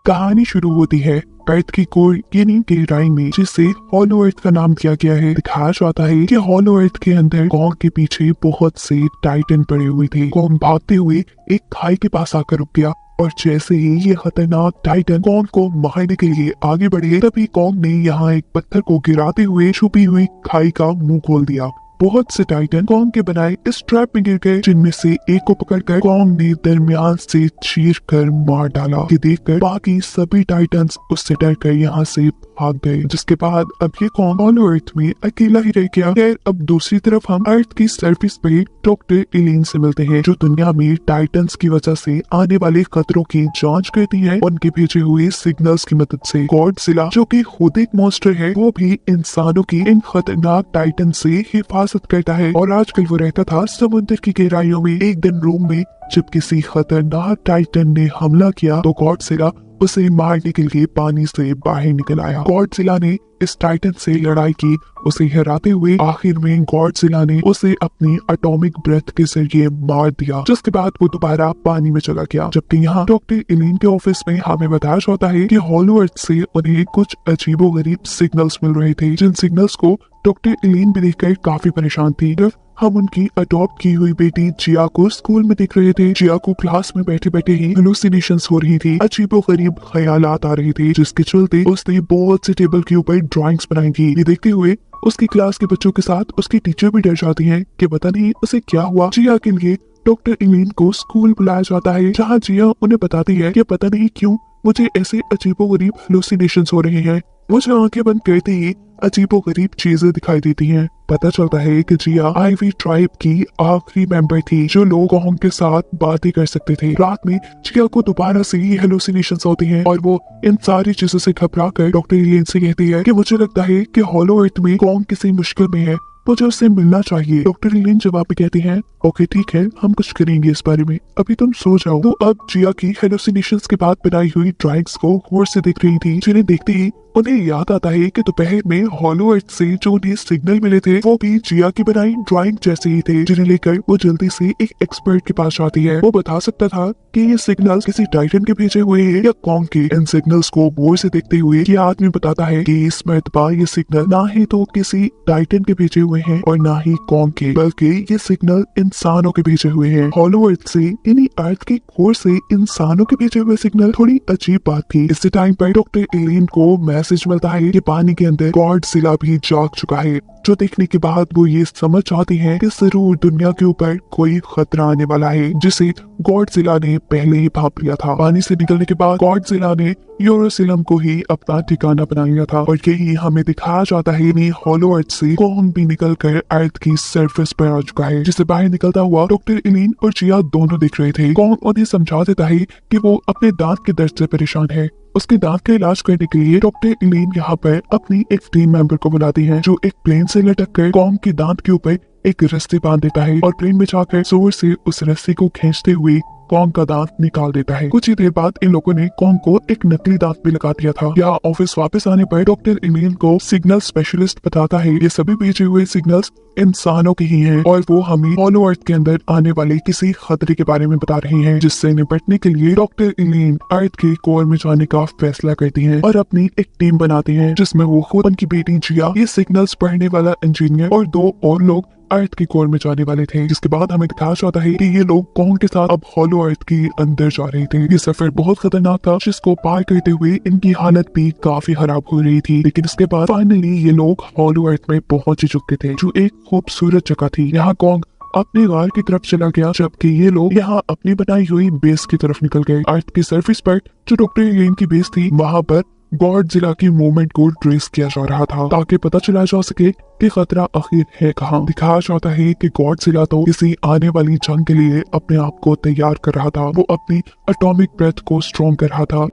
कहानी शुरू होती है अर्थ की कोर यानी गहराई में, जिसे हॉलो अर्थ का नाम दिया गया है। दिखाया जाता है कि हॉलो अर्थ के अंदर कॉन्ग के पीछे बहुत से टाइटन पड़े हुए थे। कॉन्ग भागते हुए एक खाई के पास आकर रुक गया और जैसे ही ये खतरनाक टाइटन कॉन्ग को मारने के लिए आगे बढ़े, तभी कॉन्ग ने यहाँ एक पत्थर को गिराते हुए छुपी हुई खाई का मुंह खोल दिया। बहुत से टाइटन कॉन्ग के बनाए इस ट्रैप में गिर गए, जिनमें से एक को पकड़कर कॉन्ग ने दरमियान से चीर कर मार डाला। ये देखकर बाकी सभी टाइटन्स उससे डरकर यहाँ से भाग गए, जिसके बाद अब ये कॉन्ग हॉलो अर्थ में अकेला ही रह गया। खैर, अब दूसरी तरफ हम अर्थ की सरफेस पे डॉक्टर एलिन से मिलते हैं, जो दुनिया में टाइटन्स की वजह से आने वाले खतरों की जांच करती है उनके भेजे हुए सिग्नल्स की मदद से। गॉडजिला, जो कि खुद एक मॉन्स्टर है, वो भी इंसानों की इन खतरनाक टाइटन से हिफाजत करता है। और आजकल वो रहता था समुद्र की गहराइयों में। एक दिन रूम में जब किसी खतरनाक टाइटन ने हमला किया तो गॉडजिला उसे मारने के लिए पानी से बाहर निकल आया। गॉडजिला ने इस टाइटन से लड़ाई की, उसे हराते हुए आखिर में गॉडजिला ने उसे अपनी एटॉमिक ब्रेथ के जरिए मार दिया, जिसके बाद वो दोबारा पानी में चला गया। जबकि यहाँ डॉक्टर एलिन के ऑफिस में हमें बताया जाता है कि हॉलो अर्थ से उन्हें कुछ अजीबोगरीब सिग्नल्स मिल रहे थे, जिन सिग्नल्स को डॉक्टर एलिन भी देखकर काफी परेशान थी। हम उनकी अडॉप्ट की हुई बेटी जिया को स्कूल में देख रहे थे। जिया को क्लास में बैठे बैठे ही हेलुसिनेशंस हो रही थी, अजीबोगरीब ख्यालात आ रहे थे, जिसके चलते उसने बहुत से टेबल के ऊपर ड्राइंग्स बनाई थी। ये देखते हुए उसकी क्लास के बच्चों के साथ उसकी टीचर भी डर जाती है कि पता नहीं उसे क्या हुआ। जिया के लिए डॉक्टर एलिन को स्कूल बुलाया जाता है, जहाँ जिया उन्हें बताती है कि पता नहीं क्यों मुझे ऐसे अजीबोगरीब हेलुसिनेशंस हो रहे हैं। मुझे आंखें बंद करते ही अजीबोगरीब चीजें दिखाई देती हैं। पता चलता है कि जिया आईवी ट्राइब की आखिरी मेंबर थी, जो लोगों के साथ बातें कर सकते थे। रात में जिया को दोबारा से ही हेलुसिनेशंस होती हैं और वो इन सारी चीजों से घबरा कर डॉक्टर एलिन से कहती है कि मुझे लगता है कि हॉलो अर्थ में कॉन्ग किसी मुश्किल में है, मुझे उससे मिलना चाहिए। डॉक्टर एलिन जवाब में कहती हैं, ओके ठीक है, हम कुछ करेंगे इस बारे में, अभी तुम सो जाओ। तो अब जिया की हेलुसिनेशंस के बाद बनाई हुई ड्राइंग्स को गौर से देख रही थी, जिन्हें देखते ही उन्हें याद आता है कि दोपहर में हॉलो अर्थ से जो उन्हें सिग्नल मिले थे वो भी जिया की बनाई ड्राइंग जैसे ही थे, जिन्हें लेकर वो जल्दी से एक एक्सपर्ट के पास जाती है। वो बता सकता था कि ये सिग्नल्स किसी टाइटन के भेजे हुए हैं या कॉन्ग के। इन सिग्नल्स को गौर से देखते हुए ये आदमी बताता है कि इस मर्तबा ये सिग्नल ना ही तो किसी टाइटन के भेजे हुए हैं और ना ही कॉन्ग के, बल्कि ये सिग्नल इंसानों के भेजे हुए हैं। हॉलो अर्थ से यानी अर्थ की कोर से इंसानों के भेजे हुए सिग्नल थोड़ी अजीब बात थी। इसी टाइम पर डॉक्टर एलिन को मैसेज मिलता है कि पानी के अंदर गॉडजिला भी जाग चुका है, जो देखने के बाद वो ये समझ आती है कि जरूर दुनिया के ऊपर कोई खतरा आने वाला है, जिसे गॉडजिला ने पहले ही भांप लिया था। पानी से निकलने के बाद गॉडजिला ने यूरोसिलम को ही अपना ठिकाना बना लिया था और यही हमें दिखाया जाता है कि हॉलो अर्थ से कॉन्ग भी निकल कर अर्थ की सरफेस पर आ चुका है, जिसे बाहर निकलता हुआ डॉक्टर एलिन और जिया दोनों देख रहे थे। कॉन्ग उन्हें समझा देता है कि वो अपने दांत के दर्द से परेशान है। उसके दांत का इलाज करने के लिए डॉक्टर एलिन यहाँ पर अपनी एक टीम मेंबर को बुलाती है, जो एक प्लेन से लटक कर कॉन्ग के दांत के ऊपर एक रस्सी बांध देता है और प्लेन में जाकर जोर से उस रस्सी को खींचते हुए कॉन्ग का दांत निकाल देता है। कुछ ही देर बाद इन लोगों ने कॉन्ग को एक नकली दांत भी लगा दिया था। यहाँ ऑफिस वापस आने पर डॉक्टर एलिन को सिग्नल स्पेशलिस्ट बताता है ये सभी भेजे हुए सिग्नल्स इंसानों के ही हैं और वो हमें हॉलो अर्थ के अंदर आने वाले किसी खतरे के बारे में बता रहे हैं, जिससे निपटने के लिए डॉक्टर एलिन अर्थ के कोर में जाने का फैसला करती हैं और अपनी एक टीम बनाती हैं, जिसमें वो खुद उनकी बेटी जिया, ये सिग्नल्स पढ़ने वाला इंजीनियर और दो और लोग अर्थ की कोर में जाने वाले थे। जिसके बाद हमें दिखाया जाता है कि ये लोग कॉन्ग के साथ अब हॉलो अर्थ के अंदर जा रहे थे। ये सफर बहुत खतरनाक था, जिसको पार करते हुए इनकी हालत भी काफी खराब हो रही थी, लेकिन इसके बाद फाइनली ये लोग हॉलो अर्थ में पहुंच चुके थे, जो एक खूबसूरत जगह थी। यहाँ कॉन्ग अपने गार की तरफ चला गया, जबकि ये लोग यहाँ अपनी बनाई हुई बेस की तरफ निकल गए। अर्थ की सरफेस पर जो डॉक्टर एलिन की बेस थी, वहाँ पर गॉडजिला की मूवमेंट को ट्रेस किया जा रहा था, ताकि पता चला जा सके कि खतरा आखिर है कहाँ। दिखाया जाता है कि गॉडजिला तो किसी आने वाली जंग के लिए अपने आप को तैयार कर रहा था। वो अपनी एटॉमिक ब्रेथ को स्ट्रॉन्ग कर रहा था।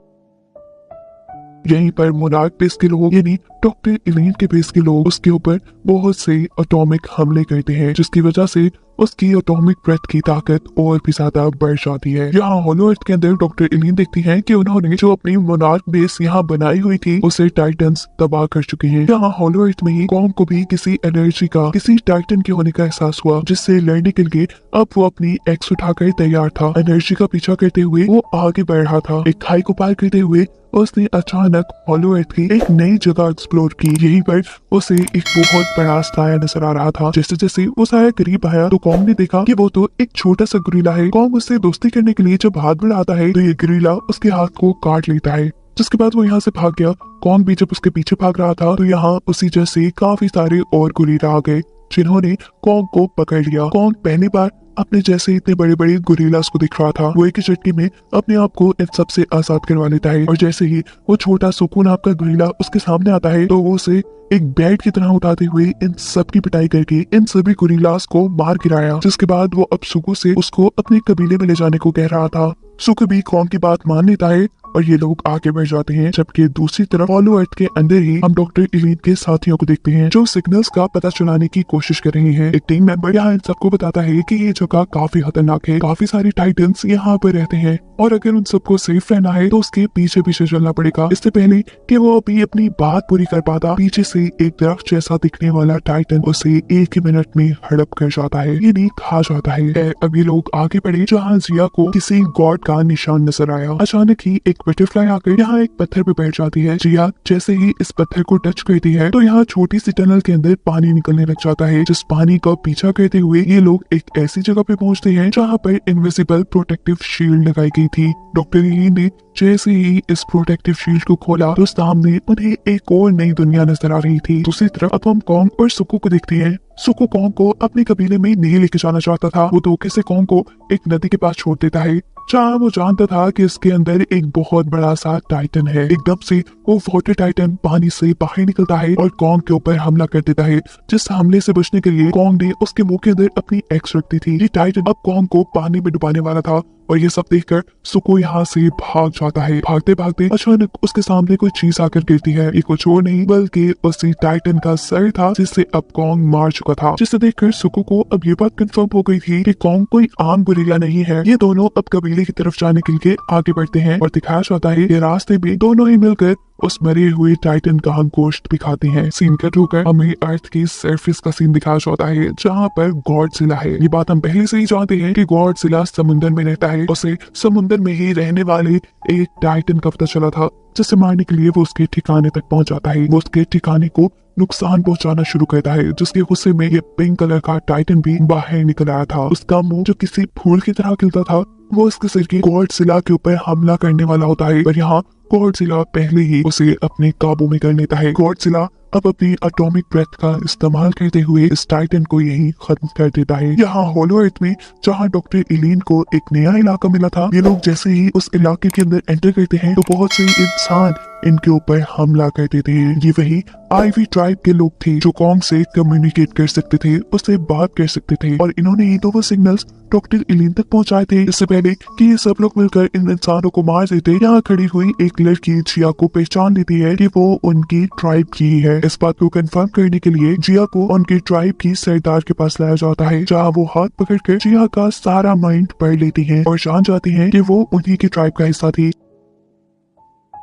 यहीं पर मोनार्क बेस के लोग यानी डॉक्टर एलिन के बेस के लोग उसके ऊपर बहुत से एटॉमिक हमले करते हैं, जिसकी वजह से उसकी एटॉमिक ब्रेथ की ताकत और भी ज्यादा बढ़ जाती है। यहाँ हॉलो अर्थ के अंदर डॉक्टर एलिन देखती हैं कि उन्होंने जो अपनी मोनार्क बेस यहाँ बनाई हुई थी उसे टाइटन्स तबाह कर चुके हैं। यहाँ हॉलो अर्थ में ही कॉन्ग को भी किसी एनर्जी का, किसी टाइटन के होने का एहसास हुआ, जिससे लड़ने के लिए अब वो अपनी एक्स उठाकर तैयार था। एनर्जी का पीछा करते हुए वो आगे बढ़ रहा था। एक खाई को पार करते हुए उसने अचानक हॉलो अर्थ की एक नई जगह एक्सप्लोर की। यहीं पर उसे एक बहुत बड़ा साया नजर आ रहा था। जैसे जैसे वो साया करीब आया तो कॉन्ग ने देखा कि वो तो एक छोटा सा गुरीला है। कॉन्ग उससे दोस्ती करने के लिए जब हाथ बढ़ाता है तो ये गुरीला उसके हाथ को काट लेता है, जिसके बाद वो यहाँ से भाग गया। कॉन्ग भी जब उसके पीछे भाग रहा था तो यहाँ उसी जैसे काफी सारे और गुरीला आ गए जिन्होंने कॉन्ग को पकड़ लिया। कॉन्ग पहली बार अपने जैसे इतने बड़े बड़े गुरीलास को दिख रहा था। वो एक ही झटके में अपने आप को इन सबसे आजाद करवा लेता है और जैसे ही वो छोटा सुकून आपका गुरीला उसके सामने आता है तो वो उसे एक बैट की तरह उठाते हुए इन सब की पिटाई करके इन सभी गुरीलास को मार गिराया। जिसके बाद वो अब सुकू से उसको अपने कबीले में ले जाने को कह रहा था। सुकू भी कॉन्ग की बात मान लेता है और ये लोग आगे बढ़ जाते हैं। जबकि दूसरी तरफ हॉलो अर्थ के अंदर ही हम डॉक्टर एलिन के साथियों को देखते हैं जो सिग्नल्स का पता चलाने की कोशिश कर रहे हैं। एक टीम मेंबर यहाँ इन सबको बताता है कि ये जगह काफी खतरनाक है, काफी सारी टाइटन्स यहाँ पर रहते हैं और अगर उन सबको सेफ रहना है तो उसके पीछे पीछे चलना पड़ेगा। इससे पहले कि वो अभी अपनी बात पूरी कर पाता, पीछे से एक दरख्त जैसा दिखने वाला टाइटन उसे एक ही मिनट में हड़प कर जाता है, यानी खा जाता है। अब ये लोग आगे बढ़े जहाँ जिया को किसी गॉड का निशान नजर आया। अचानक ही एक बटरफ्लाई आकर यहाँ एक पत्थर पे बैठ जाती है। जिया जैसे ही इस पत्थर को टच करती है तो यहाँ छोटी सी टनल के अंदर पानी निकलने लग जाता है, जिस पानी का पीछा करते हुए ये लोग एक ऐसी जगह पे पहुंचते हैं जहाँ पर इनविजिबल प्रोटेक्टिव शील्ड लगाई गई थी। डॉक्टर ली ने जैसे ही इस प्रोटेक्टिव शील्ड को खोला तो सामने उन्हें एक और नई दुनिया नजर आ रही थी। दूसरी तरफ अब हम कॉन्ग और सुकू को देखते हैं। सुकू कॉन्ग को अपने कबीले में नहीं लेके जाना चाहता था। वो धोखे से कॉन्ग को एक नदी के पास छोड़ देता है जहाँ वो जानता था कि इसके अंदर एक बहुत बड़ा सा टाइटन है। एकदम से वो वाटर टाइटन पानी से बाहर निकलता है और कॉन्ग के ऊपर हमला कर देता है। जिस हमले से बचने के लिए कॉन्ग ने उसके मुंह के अंदर अपनी एक्स रख दी थी। ये टाइटन अब कॉन्ग को पानी में डुबाने वाला था और ये सब देखकर सुकू यहाँ से भाग जाता है। भागते भागते अचानक उसके सामने कोई चीज आकर गिरती है। ये कुछ और नहीं बल्कि उसी टाइटन का सर था जिससे अब कॉन्ग मार चुका था। जिसे देखकर सुकू को अब ये बात कंफर्म हो गई थी कि कॉन्ग कोई आम गुरीला नहीं है। ये दोनों अब कबीले की तरफ जाने के लिए आगे बढ़ते हैं और दिखाया जाता है कि रास्ते में दोनों ही मिलकर उस मरे हुए टाइटन का गोश्त भी खाते हैं। सीन कट होकर हमें अर्थ की सरफेस का सीन दिखाया जाता है जहाँ पर गॉडजिला है। ये बात हम पहले से ही जानते हैं कि गॉडजिला समुद्र में रहता है। उसे समुद्र में ही रहने वाले एक टाइटन का पता चला था जिसे मारने के लिए वो उसके ठिकाने तक पहुंच जाता है। वो उसके ठिकाने को नुकसान पहुंचाना शुरू करता है, जिसके गुस्से में ये पिंक कलर का टाइटन भी बाहर निकल आया था। उसका मुंह जो किसी फूल की तरह खिलता था वो उसके सिर के गॉडजिला के ऊपर हमला करने वाला होता है, पर यहाँ गॉडजिला पहले ही उसे अपने काबू में कर लेता है। गॉडजिला अब अपनी एटॉमिक ब्रेथ का इस्तेमाल करते हुए इस टाइटन को यहीं खत्म कर देता है। यहाँ हॉलो अर्थ में जहाँ डॉक्टर एलिन को एक नया इलाका मिला था, ये लोग जैसे ही उस इलाके के अंदर एंटर करते हैं तो बहुत से इंसान इनके ऊपर हमला कर देते हैं। ये वही आईवी ट्राइब के लोग थे जो कॉन्ग से कम्युनिकेट कर सकते थे, उससे बात कर सकते थे और इन्होंने ही तो वो सिग्नल्स डॉक्टर एलिन तक पहुंचाए थे। इससे पहले कि ये सब लोग मिलकर इन इंसानों को मार देते, यहाँ खड़ी हुई एक लड़की जिया को पहचान लेती है कि वो उनकी ट्राइब की ही है। इस बात को कंफर्म करने के लिए जिया को उनकी ट्राइब की सरदार के पास लाया जाता है, जहाँ वो हाथ पकड़कर जिया का सारा माइंड पढ़ लेती हैं और जान जाती हैं कि वो उन्हीं की ट्राइब का हिस्सा थी।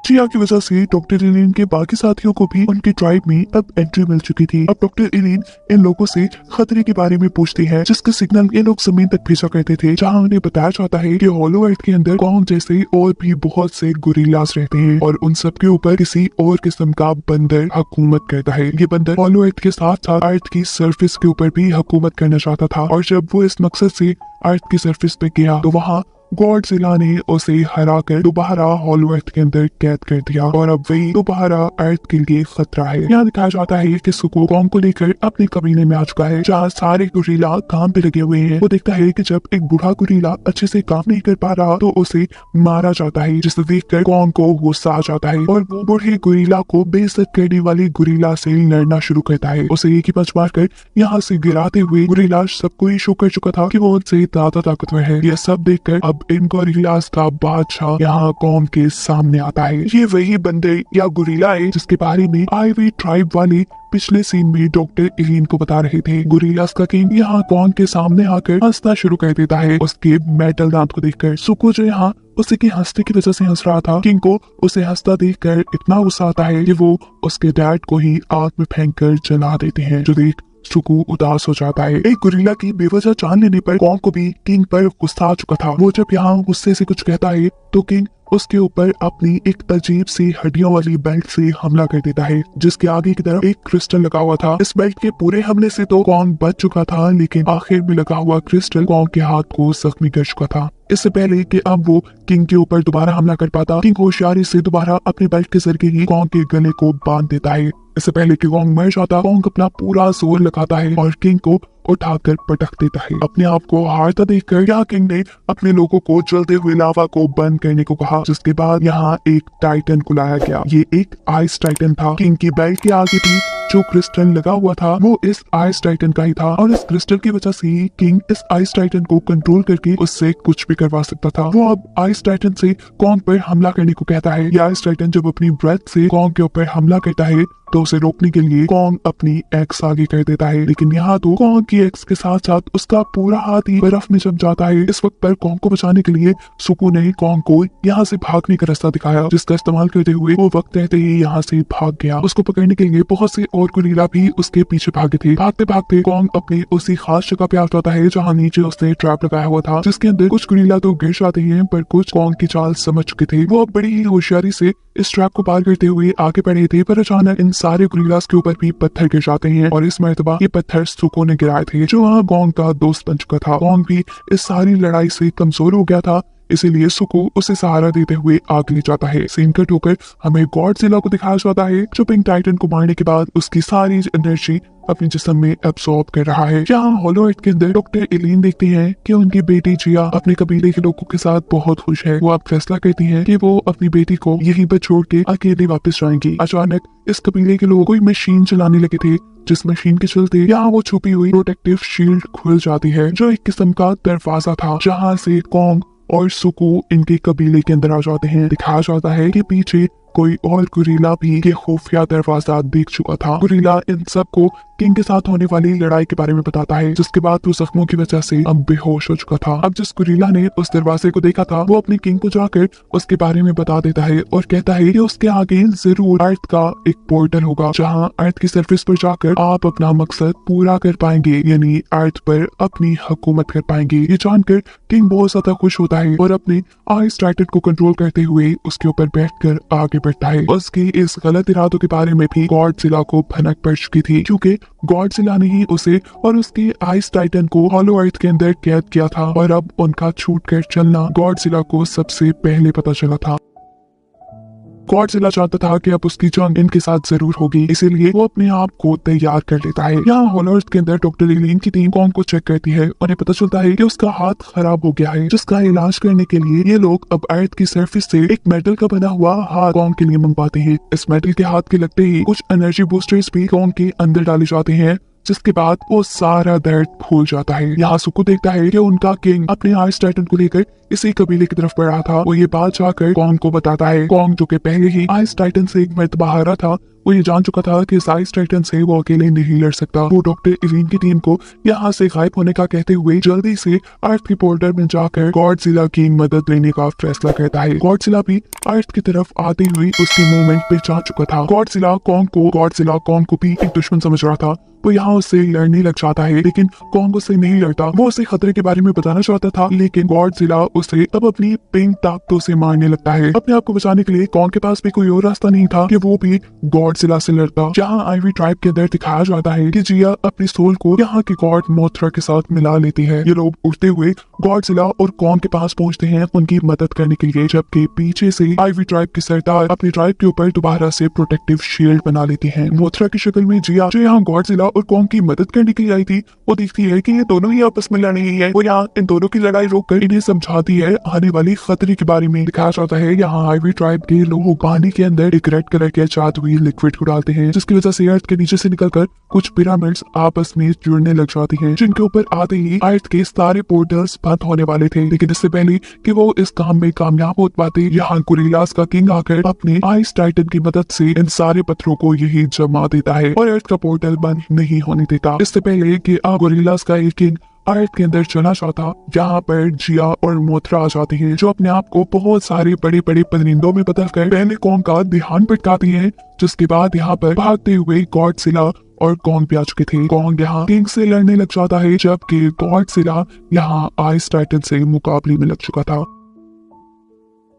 जिया की वजह से डॉक्टर एलिन के बाकी साथियों को भी उनकी ट्राइब में अब एंट्री मिल चुकी थी। अब डॉक्टर एलिन इन लोगों से खतरे के बारे में पूछती है, जिसका सिग्नल ये लोग जमीन तक भेजा करते थे, जहां उन्हें बताया जाता है कि हॉलो अर्थ के अंदर कॉन्ग जैसे और भी बहुत से गुरीलास रहते हैं और उन सब के ऊपर किसी और किस्म का बंदर हुकूमत करता है। ये बंदर हॉलो अर्थ के साथ साथ अर्थ की सरफेस के ऊपर भी हुकूमत करना चाहता था और जब वो इस मकसद से अर्थ की सरफेस पे गया तो वहाँ गॉडजिला ने उसे हराकर दोबारा हॉलो अर्थ के अंदर कैद कर दिया और अब वही दोबारा अर्थ के लिए खतरा है। यहाँ दिखाया जाता है कि सुकू कॉन्ग को लेकर अपने कबीले में आ चुका है, जहाँ सारे गुरीला काम पे लगे हुए हैं। वो देखता है कि जब एक बूढ़ा गुरीला अच्छे से काम नहीं कर पा रहा तो उसे मारा जाता है, जिसे देखकर कॉन्ग को गुस्सा आ जाता है और वो बूढ़े गुरीला को बेइज्जत करने वाले गुरीला से लड़ना शुरू करता है। उसे एक ही पंच मारकर यहाँ से गिराते हुए गुरीला सबको ही शो कर चुका था कि वो उनसे ज्यादा ताकतवर है। यह सब देखकर अब अब इन गोरिल्लास का बादशाह यहाँ कौम के सामने आता है। ये वही बंदे या गोरिल्ला है जिसके बारे में आइवी ट्राइब वाले पिछले सीन में डॉक्टर एलिन को बता रहे थे। गोरिल्लास का किंग यहाँ कौन के सामने आकर हंसना शुरू कर देता है। उसके मेटल दांत को देखकर सुको जो यहाँ उसी के हंसने की वजह से हंस रहा था, किंग को उसे हंसता देखकर इतना गुस्सा आता है कि वो उसके डैड को ही आग में फेंक कर जला देते हैं, जो देख सुकू उदास हो जाता है। एक गोरिल्ला की बेवजह जान लेने पर कौन को भी किंग पर गुस्सा आ चुका था। वो जब यहाँ गुस्से से कुछ कहता है तो किंग उसके ऊपर अपनी एक अजीब सी हड्डियों वाली बेल्ट से हमला कर देता है, जिसके आगे की तरफ एक क्रिस्टल लगा हुआ था। इस बेल्ट के पूरे हमले से तो कौन बच चुका था, लेकिन आखिर में लगा हुआ क्रिस्टल कौन के हाथ को जख्मी कर चुका था। इससे पहले कि अब वो किंग के ऊपर दोबारा हमला कर पाता, किंग होशियारी से दोबारा अपने बेल्ट के जरिए ही कौन के गले को बांध देता है। इससे पहले कि कौंग मर जाता, कौंग अपना पूरा जोर लगाता है और किंग को उठाकर पटक देता है। अपने आप को हारता देखकर यहाँ किंग ने अपने लोगों को जलते हुए लावा को बंद करने को कहा, जिसके बाद यहाँ एक टाइटन को लाया गया। ये एक आइस टाइटन था। किंग की बेल्ट के आगे भी जो क्रिस्टल लगा हुआ था वो इस आइस टाइटन का ही था, और इस क्रिस्टल की वजह से ही किंग इस आइस टाइटन को कंट्रोल करके उससे कुछ भी करवा सकता था। वो अब आइस टाइटन से कौंग पर हमला करने को कहता है। ये आइस टाइटन जब अपनी ब्रेथ से कौंग के ऊपर हमला करता है तो उसे रोकने के लिए कौंग अपनी एक्स आगे कर देता है, लेकिन यहाँ तो कौंग की एक्स के साथ साथ उसका पूरा हाथ ही बर्फ में जम जाता है। इस वक्त पर कौंग को बचाने के लिए सुकू ने कौंग को यहाँ से भागने का रास्ता दिखाया, जिसका इस्तेमाल करते हुए वो वक्त रहते ही यहाँ से भाग गया। उसको पकड़ने के लिए बहुत से और गोरिल्ला भी उसके पीछे भागे थे। भागते भागते कौंग अपनी उसी खास जगह पे आ जाता है जहाँ नीचे उसने ट्रैप लगाया हुआ था, जिसके अंदर कुछ गोरिल्ला तो गिर जाते हैं, पर कुछ कौंग की चाल समझ चुके थे। वो अब बड़ी ही होशियारी से इस ट्रैप को पार करते हुए आगे बढ़े थे, पर अचानक इन सारे गोरिल्लास के ऊपर भी पत्थर गिर जाते हैं, और इस मर्तबा ये पत्थर सुको ने गिराए थे, जो वहाँ कौंग का दोस्त बन चुका था। कौंग भी इस सारी लड़ाई से कमजोर हो गया था, इसीलिए सुको उसे सहारा देते हुए आगे ले जाता है। सीन कट होकर हमें गॉडजिला को दिखाया जाता है, जो पिंक टाइटन को मारने के बाद उसकी सारी एनर्जी अपने जिस्म में एब्सॉर्ब कर रहा है। यहाँ होलो अर्थ के अंदर डॉक्टर एलिन देखती है कि उनकी बेटी जिया अपने कबीले के लोगों के साथ बहुत खुश है। वो अब फैसला करती है कि वो अपनी बेटी को यहीं पर छोड़ के अकेले वापस जाएंगी। अचानक इस कबीले के लोग कोई मशीन चलाने लगे थे, जिस मशीन के चलते यहाँ वो छुपी हुई प्रोटेक्टिव शील्ड खुल जाती है, जो एक किस्म का दरवाजा था, जहाँ से कौंग और सुकू इनके कबीले के अंदर आ जाते हैं। दिखाया जाता है कि पीछे कोई और गोरिल्ला भी ये खुफिया दरवाजा देख चुका था। गोरिल्ला इन सबको किंग के साथ होने वाली लड़ाई के बारे में बताता है, जिसके बाद वो जख्मों की वजह से अब बेहोश हो चुका था। अब जिस गोरिल्ला ने उस दरवाजे को देखा था वो अपने किंग को जाकर उसके बारे में बता देता है और कहता है कि उसके आगे जरूर अर्थ का एक पोर्टल होगा, जहाँ अर्थ की सरफेस पर जाकर आप अपना मकसद पूरा कर पाएंगे, यानी अर्थ पर अपनी हुकूमत कर पाएंगे। ये जानकर किंग बहुत ज्यादा खुश होता है और अपने आइस टाइटन को कंट्रोल करते हुए उसके ऊपर बैठकर आगे बढ़ता है। उसके इस गलत इरादों के बारे में भी गॉडजिला को भनक पड़ चुकी थी, क्योंकि गॉडजिला ने ही उसे और उसके आइस टाइटन को हॉलो अर्थ के अंदर कैद किया था, और अब उनका छूटकर चलना गॉडजिला को सबसे पहले पता चला था। गॉडजिला चाहता था कि अब उसकी जंग इनके साथ जरूर होगी, इसीलिए वो अपने आप को तैयार कर लेता है। यहाँ हॉलो अर्थ के अंदर डॉक्टर एलिन की टीम कौंग को चेक करती है, उन्हें पता चलता है कि उसका हाथ खराब हो गया है, जिसका इलाज करने के लिए ये लोग अब अर्थ की सरफेस से एक मेटल का बना हुआ हाथ कौंग के लिए मंगवाते हैं। इस मेटल के हाथ के लगते ही कुछ एनर्जी बूस्टर्स भी कौंग के अंदर डाले जाते हैं, जिसके बाद वो सारा दर्द भूल जाता है। यहाँ सुकू देखता है कि उनका किंग अपने आइस टाइटन को लेकर इसी कबीले की तरफ बढ़ रहा था। वो ये बात जाकर कौंग को बताता है। कौंग जो कि पहले ही आइस टाइटन से एक मर्तबा हारा था, वो ये जान चुका था कि इस आइस टाइटन से वो अकेले नहीं लड़ सकता। वो डॉक्टर एलिन की टीम को यहाँ से गायब होने का कहते हुए जल्दी से अर्थ की पोर्टल में जाकर गॉडजिला की मदद लेने का फैसला करता है। गॉडजिला भी अर्थ की तरफ आते हुए उसकी मूवमेंट पहचान चुका था। गॉडजिला कौंग को भी एक दुश्मन समझ रहा था। वो यहाँ उससे लड़ने लग जाता है, लेकिन कौंग उससे नहीं लड़ता। वो उसे खतरे के बारे में बताना चाहता था, लेकिन गॉडजिला उसे अब अपनी पिंक ताकतों से मारने लगता है। अपने आप को बचाने के लिए कौंग के पास भी कोई और रास्ता नहीं था कि वो भी गॉडजिला से लड़ता। जहाँ आइवी ट्राइब के अंदर दिखाया जाता है कि जिया अपनी सोल को यहाँ के गॉड मोथरा के साथ मिला लेती है। ये लोग उठते हुए गॉडजिला और कौंग के पास पहुंचते हैं उनकी मदद करने के लिए, जबकि पीछे से आइवी ट्राइब के सरदार अपनी ट्राइब के ऊपर दोबारा से प्रोटेक्टिव शील्ड बना लेते हैं। मोथरा की शक्ल में जिया, जो यहाँ गॉडजिला और कॉन्ग की मदद करने के लिए आई थी, वो देखती है कि ये दोनों ही आपस में लड़ रही है। वो यहाँ इन दोनों की लड़ाई रोककर इन्हें समझाती है आने वाली खतरे के बारे में। दिखाया जाता है यहाँ आइवरी ट्राइब के लोग पानी के अंदर एक रेड कलर के जादुई लिक्विड को डालते हैं, जिसकी वजह से अर्थ के नीचे से निकलकर कुछ पिरामिड्स आपस में जुड़ने लग जाती हैं, जिनके ऊपर आते ही अर्थ के सारे पोर्टल्स बंद होने वाले थे। लेकिन इससे पहले कि वो इस काम में कामयाब हो पाते, यहाँ गोरिल्लास का किंग आकर अपने आइस टाइटन की मदद से इन सारे पत्थरों को यही जमा देता है और अर्थ का पोर्टल बंद नहीं होने देता। इससे पहले कि गोरिल्लास का एक किंग अर्थ के अंदर चला जाता, यहाँ पर जिया और मोथरा आ जाती हैं, जो अपने आप को बहुत सारे बड़े बड़े परिंदों में बदलकर पहले कॉन्ग का ध्यान भटकाती हैं, जिसके बाद यहाँ पर भागते हुए गॉडजिला और कॉन्ग भी आ चुके थे। कॉन्ग यहाँ किंग से लड़ने लग जाता है, जबकि गॉडजिला यहाँ आइस टाइटन से मुकाबले में लग चुका था।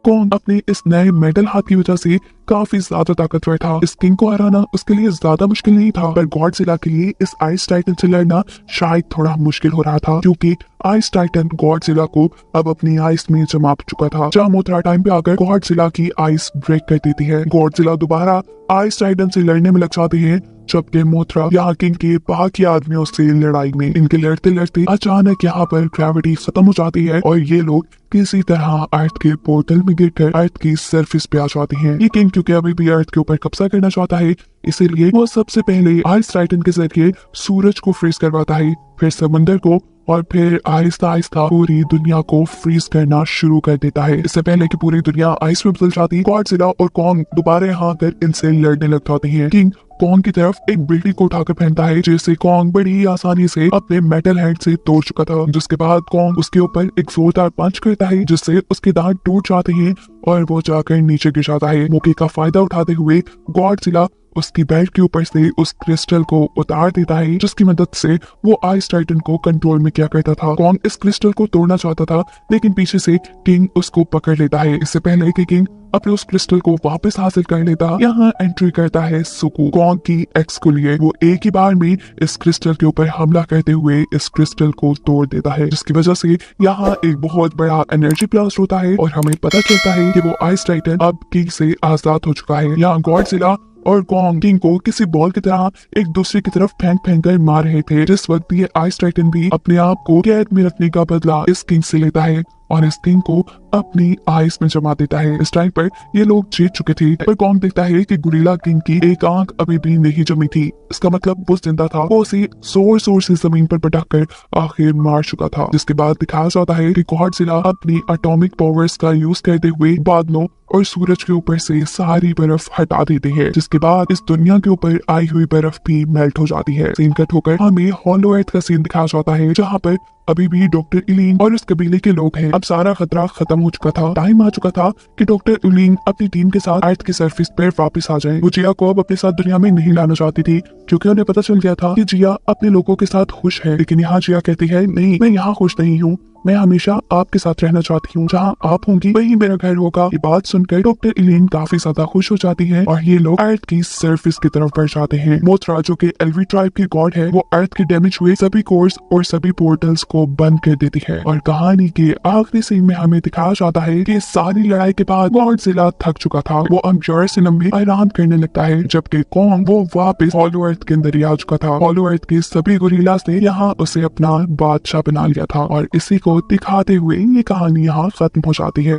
कॉन्ग अपने इस नए मेटल हाथ की वजह से काफी ज्यादा ताकतवर था। इस किंग को हराना उसके लिए ज्यादा मुश्किल नहीं था, पर गॉडजिला के लिए इस आइस टाइटन से लड़ना शायद थोड़ा मुश्किल हो रहा था, क्योंकि आइस टाइटन गॉडजिला को अब अपनी आइस में जमा चुका था। जहाँ मोथरा टाइम पे आकर गॉडजिला की आइस ब्रेक कर देती है। गॉडजिला दोबारा आइस टाइटन से लड़ने में लग जाते हैं, जबकि मोथरा यहाँ किंग के बाकी आदमियों से लड़ाई में। इनके लड़ते लड़ते अचानक यहाँ पर ग्रेविटी खत्म हो जाती है और ये लोग किसी तरह अर्थ के पोर्टल में गिरकर अर्थ की सरफेस पे आ जाते हैं। ये किंग क्योंकि अभी भी अर्थ के ऊपर कब्जा करना चाहता है, इसीलिए वो सबसे पहले आइस टाइटन के जरिए सूरज को फ्रीज करवाता है, फिर समंदर को, और फिर आहिस्ता आहिस्ता पूरी दुनिया को फ्रीज करना शुरू कर देता है। इससे पहले कि पूरी दुनिया आइस में बदल जाती, गॉडजिला और कॉन्ग दोबारा यहाँ आकर इनसे लड़ने लग जाते हैं। किंग कॉन्ग की तरफ एक बिल्डिंग को उठाकर फेंकता है, जिसे कॉन्ग बड़ी ही आसानी से अपने मेटल हैंड से तोड़ चुका था। जिसके बाद कॉन्ग उसके ऊपर एक जोरदार पंच करता है, जिससे उसके दांत टूट जाते हैं और वो जाकर नीचे गिर जाता है। मौके का फायदा उठाते हुए गॉडजिला उसकी बेल्ट के ऊपर से उस क्रिस्टल को उतार देता है, जिसकी मदद से वो आइस टाइटन को कंट्रोल में किया करता था। कॉन्ग इस क्रिस्टल को तोड़ना चाहता था, लेकिन पीछे से किंग उसको पकड़ लेता है। इससे पहले कि किंग अपने उस क्रिस्टल को वापस हासिल कर लेता, यहाँ एंट्री करता है सुकू, कॉन्ग की एक्स को लिए। वो एक ही बार में इस क्रिस्टल के ऊपर हमला करते हुए इस क्रिस्टल को तोड़ देता है, जिसकी वजह से यहाँ एक बहुत बड़ा एनर्जी ब्लास्ट होता है और हमें पता चलता है कि वो आइस टाइटन अब किंग से आजाद हो चुका है। यहाँ गॉडजिला और कॉन्ग किंग को किसी बॉल की तरह एक दूसरे की तरफ फेंक फेंक कर मार रहे थे। जिस वक्त ये आइस टाइटन भी अपने आप को कैद में रखने का बदला इस किंग से लेता है और इस किंग को अपनी आइस में जमा देता है। इस टाइम पर ये लोग जीत चुके थे, पर कॉन्ग देखता है कि गोरिल्ला किंग की एक आंख अभी भी नहीं जमी थी। इसका मतलब वो जिंदा था। वो उसे जोर जोर से जमीन पर पटक कर आखिर मार चुका था। जिसके बाद दिखाया जाता है कि गॉडजिला अपनी एटॉमिक पावर्स का यूज करते हुए बादलों और सूरज के ऊपर से सारी बर्फ हटा देते हैं, जिसके बाद इस दुनिया के ऊपर आई हुई बर्फ भी मेल्ट हो जाती है। सीन कट होकर हमें हॉलो अर्थ का सीन दिखाया जाता है, जहाँ पर अभी भी डॉक्टर इलिंग और इस कबीले के लोग हैं। अब सारा खतरा खत्म हो चुका था, टाइम आ चुका था कि डॉक्टर इलिंग अपनी टीम के साथ अर्थ की सरफेस पर वापस आ जाए। वो जिया को अब अपने साथ दुनिया में नहीं लाना चाहती थी, क्योंकि उन्हें पता चल गया था कि जिया अपने लोगों के साथ खुश है। लेकिन यहाँ जिया कहती है, नहीं, मैं यहाँ खुश नहीं हूँ, मैं हमेशा आपके साथ रहना चाहती हूँ, जहाँ आप होंगी वही मेरा घर होगा। ये बात सुनकर डॉक्टर इलिन काफी ज्यादा खुश हो जाती है और ये लोग अर्थ की सरफेस की तरफ बढ़ जाते हैं। मोथरा जो कि एल्वी ट्राइब की गॉड है, वो अर्थ के डैमेज हुए सभी कोर्स और सभी पोर्टल्स को बंद कर देती है। और कहानी के आखिरी सीन में हमें दिखाया जाता है कि सारी लड़ाई के बाद गॉडजिला थक चुका था। वो अब जेरूसलम में आराम करने लगता है, जबकि कॉन्ग वो वापस हॉलो अर्थ के अंदर ही आ चुका था। हॉलो अर्थ के सभी गोरिल्लास ने यहाँ उसे अपना बादशाह बना लिया था और इसी को दिखाते हुए ये कहानी यहाँ खत्म हो जाती है।